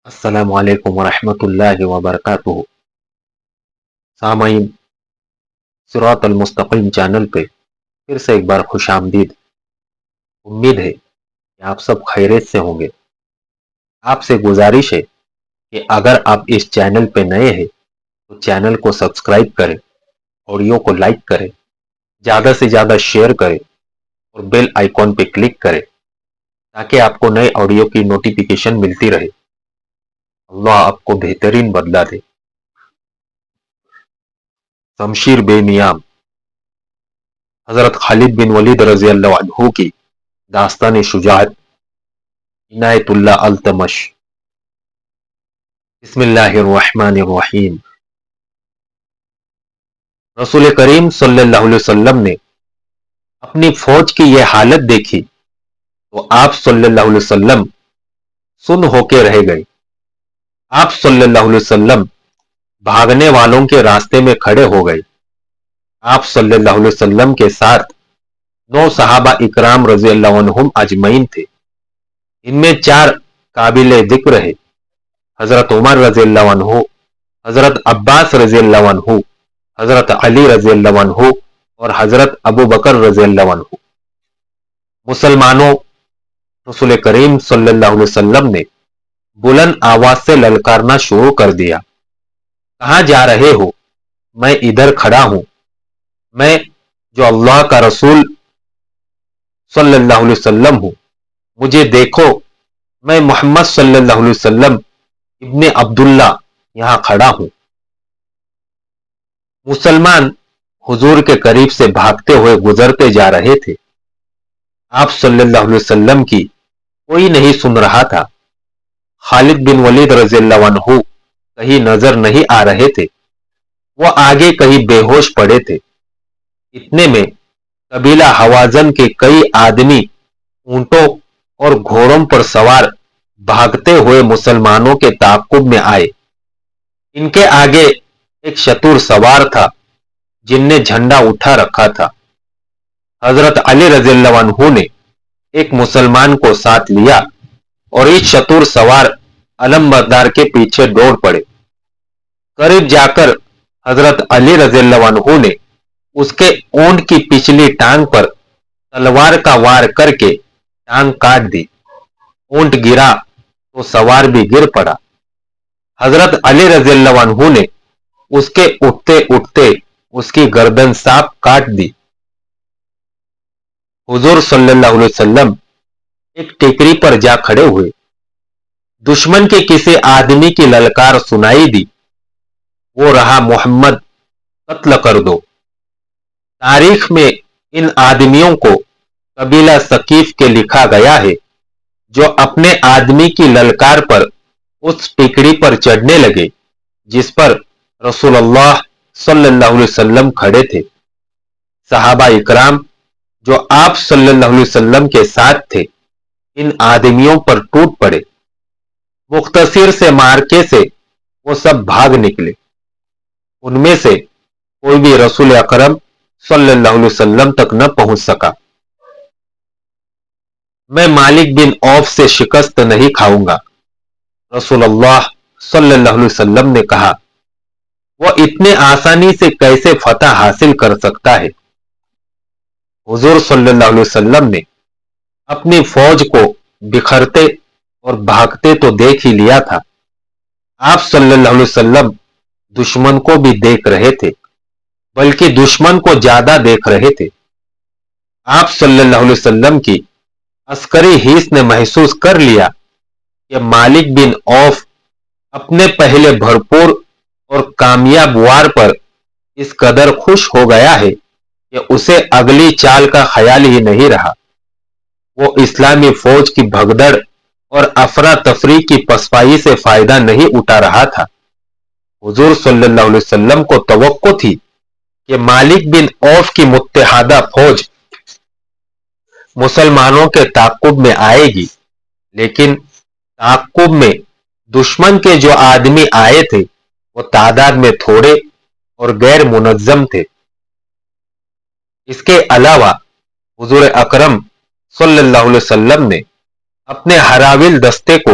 السلام علیکم ورحمۃ اللہ وبرکاتہ۔ سامعین، صراط المستقیم چینل پہ پھر سے ایک بار خوش آمدید۔ امید ہے کہ آپ سب خیریت سے ہوں گے۔ آپ سے گزارش ہے کہ اگر آپ اس چینل پہ نئے ہیں تو چینل کو سبسکرائب کریں، آڈیو کو لائک کریں، زیادہ سے زیادہ شیئر کریں اور بیل آئیکن پہ کلک کریں تاکہ آپ کو نئے آڈیو کی نوٹیفیکیشن ملتی رہے۔ اللہ آپ کو بہترین بدلہ دے۔ شمشیر بے نیام، حضرت خالد بن ولید رضی اللہ عنہ کی داستان شجاعت، عنایت اللہ التمش۔ بسم اللہ الرحمن الرحیم۔ رسول کریم صلی اللہ علیہ وسلم نے اپنی فوج کی یہ حالت دیکھی تو آپ صلی اللہ علیہ وسلم سن ہو کے رہ گئے۔ آپ صلی اللہ علیہ وسلم بھاگنے والوں کے راستے میں کھڑے ہو گئے۔ آپ صلی اللہ علیہ وسلم کے ساتھ 9 صحابہ اکرام رضی اللہ عنہم اجمعین تھے۔ ان میں 4 قابل ذکر ہے، حضرت عمر رضی اللہ عنہ، حضرت عباس رضی اللہ عنہ، حضرت علی رضی اللہ عنہ اور حضرت ابو بکر رضی اللہ عنہ۔ مسلمانوں، رسول کریم صلی اللہ علیہ وسلم نے بلند آواز سے للکارنا شروع کر دیا، کہاں جا رہے ہو؟ میں ادھر کھڑا ہوں، میں جو اللہ کا رسول صلی اللہ علیہ وسلم ہوں، مجھے دیکھو، میں محمد صلی اللہ علیہ وسلم ابن عبداللہ یہاں کھڑا ہوں۔ مسلمان حضور کے قریب سے بھاگتے ہوئے گزرتے جا رہے تھے۔ آپ صلی اللہ علیہ وسلم کی کوئی نہیں سن رہا تھا۔ خالد بن ولید رضی اللہ عنہ کہیں نظر نہیں آ رہے تھے، وہ آگے کہیں بے ہوش پڑے تھے۔ اتنے میں قبیلہ حوازن کے کئی آدمی اونٹوں اور گھوڑوں پر سوار بھاگتے ہوئے مسلمانوں کے تعاقب میں آئے۔ ان کے آگے ایک شتور سوار تھا جن نے جھنڈا اٹھا رکھا تھا۔ حضرت علی رضی اللہ عنہ نے ایک مسلمان کو ساتھ لیا اور اس شتور سوار علم بردار کے پیچھے دوڑ پڑے۔ قریب جا کر حضرت علی رضی اللہ عنہ نے اس کے اونٹ کی پچھلی ٹانگ پر تلوار کا وار کر کے ٹانگ کاٹ دی۔ اونٹ گرا تو سوار بھی گر پڑا۔ حضرت علی رضی اللہ عنہ نے اس کے اٹھتے اٹھتے اس کی گردن صاف کاٹ دی۔ حضور صلی اللہ علیہ وسلم ایک ٹیکری پر جا کھڑے ہوئے۔ دشمن کے کسی آدمی کی للکار سنائی دی، وہ رہا محمد قتل کر دو۔ تاریخ میں ان آدمیوں کو قبیلہ ثقیف کے لکھا گیا ہے جو اپنے آدمی کی للکار پر اس ٹیکری پر چڑھنے لگے جس پر رسول اللہ صلی اللہ علیہ وسلم کھڑے تھے۔ صحابہ اکرام جو آپ صلی اللہ علیہ وسلم کے ساتھ تھے ان آدمیوں پر ٹوٹ پڑے۔ مختصر سے مارکے سے وہ سب بھاگ نکلے۔ ان میں سے کوئی بھی رسول اکرم صلی اللہ علیہ وسلم تک نہ پہنچ سکا۔ میں مالک بن عوف سے شکست نہیں کھاؤں گا، رسول اللہ صلی اللہ علیہ وسلم نے کہا۔ وہ اتنے آسانی سے کیسے فتح حاصل کر سکتا ہے؟ حضور صلی اللہ علیہ وسلم نے اپنی فوج کو بکھرتے اور بھاگتے تو دیکھ ہی لیا تھا، آپ صلی اللہ علیہ وسلم دشمن کو بھی دیکھ رہے تھے، بلکہ دشمن کو زیادہ دیکھ رہے تھے۔ آپ صلی اللہ علیہ وسلم کی عسکری حس نے محسوس کر لیا کہ مالک بن عوف اپنے پہلے بھرپور اور کامیاب وار پر اس قدر خوش ہو گیا ہے کہ اسے اگلی چال کا خیال ہی نہیں رہا۔ وہ اسلامی فوج کی بھگدڑ اور افراتفری کی پسپائی سے فائدہ نہیں اٹھا رہا تھا۔ حضور صلی اللہ علیہ وسلم کو توقع تھی کہ مالک بن عوف کی متحدہ فوج مسلمانوں کے تعاقب میں آئے گی، لیکن تعاقب میں دشمن کے جو آدمی آئے تھے وہ تعداد میں تھوڑے اور غیر منظم تھے۔ اس کے علاوہ حضور اکرم صلی اللہ علیہ وسلم نے اپنے ہراول دستے کو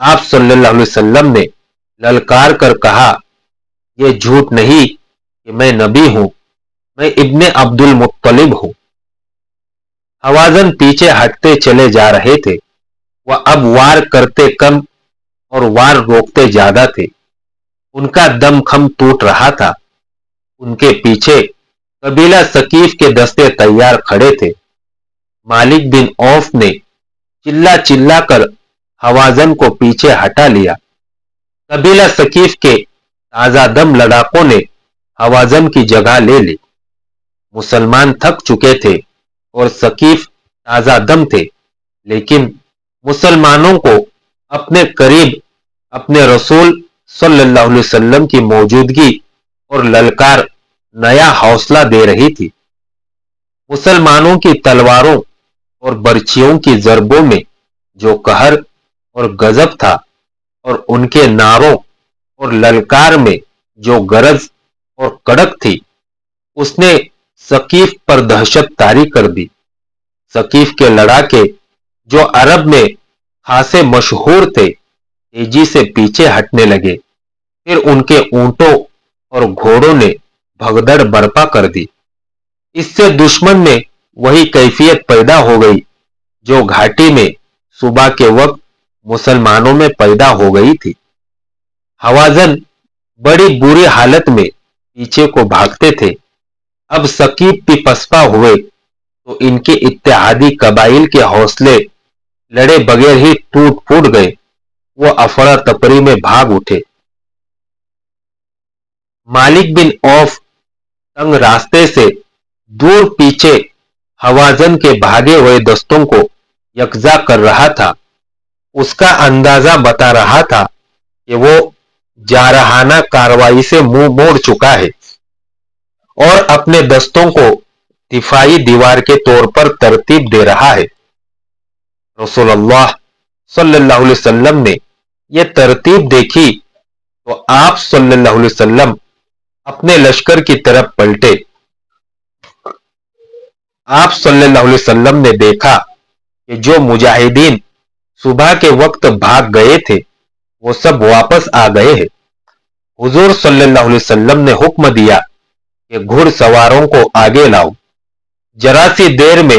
آپ صلی اللہ علیہ وسلم نے للکار کر کہا، یہ جھوٹ نہیں کہ میں نبی ہوں، میں ابن عبد المطلب ہوں۔ حوازن پیچھے ہٹتے چلے جا رہے تھے، وہ اب وار کرتے کم اور وار روکتے زیادہ تھے۔ ان کا دم خم ٹوٹ رہا تھا۔ ان کے پیچھے قبیلہ ثقیف کے دستے تیار کھڑے تھے۔ مالک بن عوف نے چلا چلا کر حوازن کو پیچھے ہٹا لیا۔ قبیلہ ثقیف کے تازہ دم لڑاکوں نے حوازن کی جگہ لے لی۔ مسلمان تھک چکے تھے اور ثقیف تازہ دم تھے، لیکن مسلمانوں کو اپنے قریب اپنے رسول صلی اللہ علیہ وسلم کی موجودگی اور للکار نیا حوصلہ دے رہی تھی۔ مسلمانوں کی تلواروں اور برچھیوں کی ضربوں میں جو قہر اور غضب تھا، اور ان کے نعروں اور للکار میں جو گرج اور کڑک تھی، اس نے ثقیف پر دہشت طاری کر دی۔ ثقیف کے لڑاکے جو عرب میں خاصے مشہور تھے، تیزی سے پیچھے ہٹنے لگے۔ پھر ان کے اونٹوں اور گھوڑوں نے بھگدڑ برپا کر دی۔ اس سے دشمن میں وہی کیفیت پیدا ہو گئی جو گھاٹی میں صبح کے وقت مسلمانوں میں پیدا ہو گئی تھی۔ حوازن بڑی بری حالت میں پیچھے کو بھاگتے تھے۔ اب ثقیف بھی پسپا ہوئے تو ان کے اتحادی قبائل کے حوصلے لڑے بغیر ہی ٹوٹ پھوٹ گئے۔ وہ افراتفری میں بھاگ اٹھے۔ مالک بن عوف تنگ راستے سے دور پیچھے حوازن کے بھاگے ہوئے دستوں کو یکجا کر رہا تھا۔ اس کا اندازہ بتا رہا تھا کہ وہ جارحانہ کارروائی سے منہ موڑ چکا ہے اور اپنے دستوں کو دفاعی دیوار کے طور پر ترتیب دے رہا ہے۔ رسول اللہ صلی اللہ علیہ وسلم نے یہ ترتیب دیکھی تو آپ صلی اللہ علیہ وسلم اپنے لشکر کی طرف پلٹے۔ آپ صلی اللہ علیہ وسلم نے دیکھا کہ جو مجاہدین صبح کے وقت بھاگ گئے تھے وہ سب واپس آ گئے ہیں۔ حضور صلی اللہ علیہ وسلم نے حکم دیا کہ گھڑ سواروں کو آگے لاؤ۔ ذرا سی دیر میں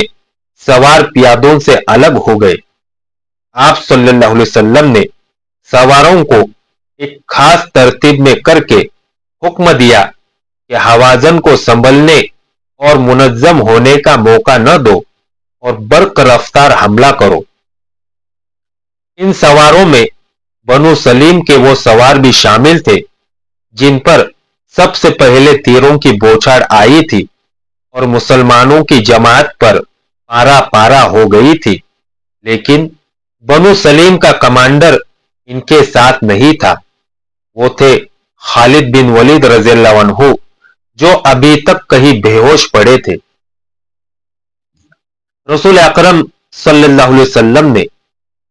سوار پیادوں سے الگ ہو گئے۔ آپ صلی اللہ علیہ وسلم نے سواروں کو ایک خاص ترتیب میں کر کے حکم دیا کہ حوازن کو سنبھلنے اور منظم ہونے کا موقع نہ دو اور برق رفتار حملہ کرو۔ ان سواروں میں بنو سلیم کے وہ سوار بھی شامل تھے جن پر سب سے پہلے تیروں کی بوچھاڑ آئی تھی اور مسلمانوں کی جماعت پر پارا پارا ہو گئی تھی، لیکن بنو سلیم کا کمانڈر ان کے ساتھ نہیں تھا۔ وہ تھے خالد بن ولید رضی اللہ عنہ، جو ابھی تک کہیں بے ہوش پڑے تھے۔ رسول اکرم صلی اللہ علیہ وسلم نے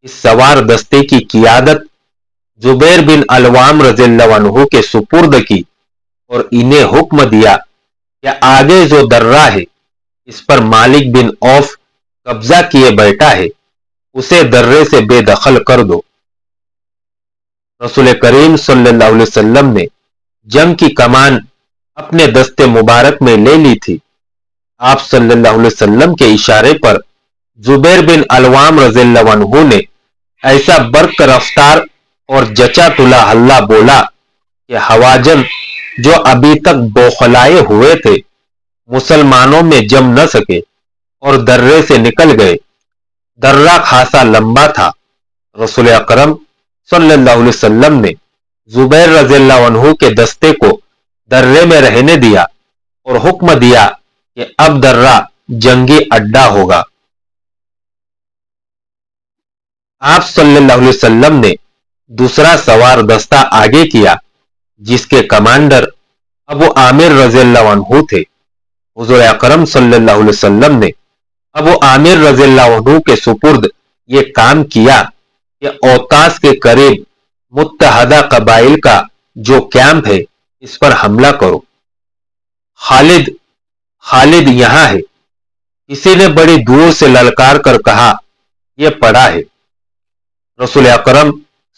اس سوار دستے کی قیادت زبیر بن العوام رضی اللہ عنہ کے سپرد کی اور انہیں حکم دیا کہ آگے جو درہ ہے اس پر مالک بن عوف قبضہ کیے بیٹھا ہے، اسے درے سے بے دخل کر دو۔ رسول کریم صلی اللہ علیہ وسلم نے جنگ کی کمان اپنے دستے مبارک میں لے لی تھی۔ آپ صلی اللہ علیہ وسلم کے اشارے پر زبیر بن العوام رضی اللہ عنہ نے ایسا برق رفتار اور جچا تلا حلہ بولا کہ حوازن جو ابھی تک بوخلائے ہوئے تھے مسلمانوں میں جم نہ سکے اور درے سے نکل گئے۔ درہ خاصا لمبا تھا۔ رسول اکرم صلی اللہ علیہ وسلم نے زبیر رضی اللہ عنہ کے دستے کو درے میں رہنے دیا اور حکم دیا کہ اب درہ جنگی اڈا ہوگا۔ آپ صلی اللہ علیہ وسلم نے دوسرا سوار دستہ آگے کیا جس کے کمانڈر ابو عامر رضی اللہ عنہ تھے۔ حضور اکرم صلی اللہ علیہ وسلم نے ابو عامر رضی اللہ عنہ کے سپرد یہ کام کیا کہ اوتاس کے قریب متحدہ قبائل کا جو کیمپ ہے اس پر حملہ کرو۔ خالد یہاں ہے، کسی نے بڑی دور سے للکار کر کہا، یہ پڑا ہے۔ رسول اکرم